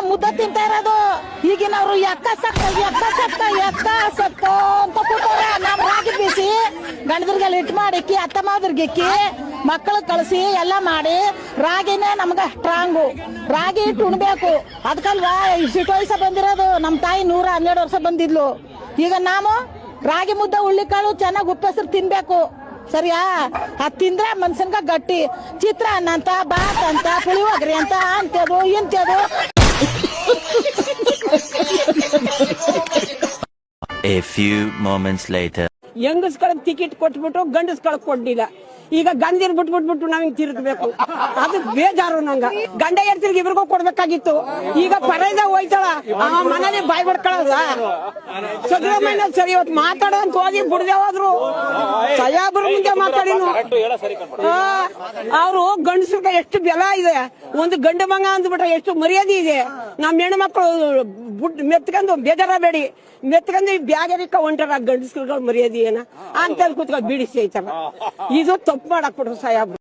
ಮುದ್ದೆ ತಿಂತಾ ಇರೋದು. ಈಗಿನವ್ರು ಎಕ್ಕ ಸತ್ತ ಅಂತ ಕೂತವ್ರೆ. ನಮ್ ರಾಗಿ ಬೀಸಿ ಗಂಡದ್ರಿಗೆಲ್ಲ ಇಟ್ಟು ಮಾಡಿಕ್ಕಿ ಅತ್ತ ಮಾದ್ರಿಗಿಕ್ಕಿ ಮಕ್ಕಳು ಕಳಿಸಿ ಎಲ್ಲ ಮಾಡಿ ರಾಗಿನೇ ನಮ್ಗ ಸ್ಟ್ರಾಂಗು. ರಾಗಿ ಇಟ್ಟು ಉಣ್ಬೇಕು. ಅದಕ್ಕಲ್ವಾ ಇಷ್ಟು ವಯಸ್ಸ ಬಂದಿರೋದು. ನಮ್ ತಾಯಿ 112 ವರ್ಷ ಬಂದಿದ್ಲು. ಈಗ ನಾವು ರಾಗಿ ಮುದ್ದೆ ಹುಳ್ಳಿಕಾಳು ಚೆನ್ನಾಗಿ ಉಪ್ಪೆಸರು ತಿನ್ಬೇಕು. ಸರಿಯಾ? ಅದ್ ತಿಂದ್ರೆ ಮನ್ಸನ್ಗ ಗಟ್ಟಿ. ಚಿತ್ರಾನ್ನ ಅಂತ ಬಾತ್ ಅಂತ ಪುಳಿಯೋಗರೆ ಅಂತ ಅಂತದು ಇಂತದು. A few moments later. ಹೆಂಗಸ್ಗಳಿಗೆ ಟಿಕೆಟ್ ಕೊಟ್ಬಿಟ್ಟು ಗಂಡಸ್ಗಳಿಗೆ ಕೊಡ್ಲಿಲ್ಲ. ಈಗ ಗಂಡಿರ್ ಬಿಟ್ಬಿಟ್ಟು ನಾವ್ ಹಿಂಗ್ ತಿರುಗಬೇಕು. ಅದು ಬೇಜಾರು ನಂಗ. ಗಂಡ ಹೆಂಡ್ತಿರ್ಗೆ ಇಬ್ರಿಗೂ ಕೊಡ್ಬೇಕಾಗಿತ್ತು. ಈಗ ಪರೈದ ಹೋಯ್ತಾಳ ಮನೇಲಿ ಬಾಯ್ ಬಡ್ಕೊಳ್ಳೋದ. ಸಿದ್ದರಾಮಯ್ಯ ಸರಿ ಇವತ್ತು ಮಾತಾಡೋ ಅಂತ ಹೋಗಿ ಬಿಡದೆ ಹೋದ್ರು. ಸಾಯಾಬ್ರ ಮುಂದೆ ಮಾತಾಡಿನು. ಅವರು ಗಂಡಸ್ರಿಗೆ ಎಷ್ಟು ಬೆಲ ಇದೆ. ಒಂದು ಗಂಡು ಮಗ ಅಂದ್ಬಿಟ್ರೆ ಎಷ್ಟು ಮರ್ಯಾದೆ ಇದೆ. ನಮ್ ಹೆಣ್ಣು ಮಕ್ಕಳು ಮೆತ್ಕೊಂಡು ಬೇಜಾರಬೇಡಿ, ಮೆತ್ಕೊಂಡು ಬ್ಯಾಗರಿಕ ಹೊಂಟಾರ ಗಂಡಸ್ಗಳ ಮರ್ಯಾದೆ ಏನ ಅಂತ ಕೂತ್ಕೊಂಡು ಬಿಡಿಸ್ತೈತಾರ. ಇದು ತಪ್ಪು ಮಾಡಕ್ ಬಿಡ್ರು ಸಾಹೇಬ್ರು.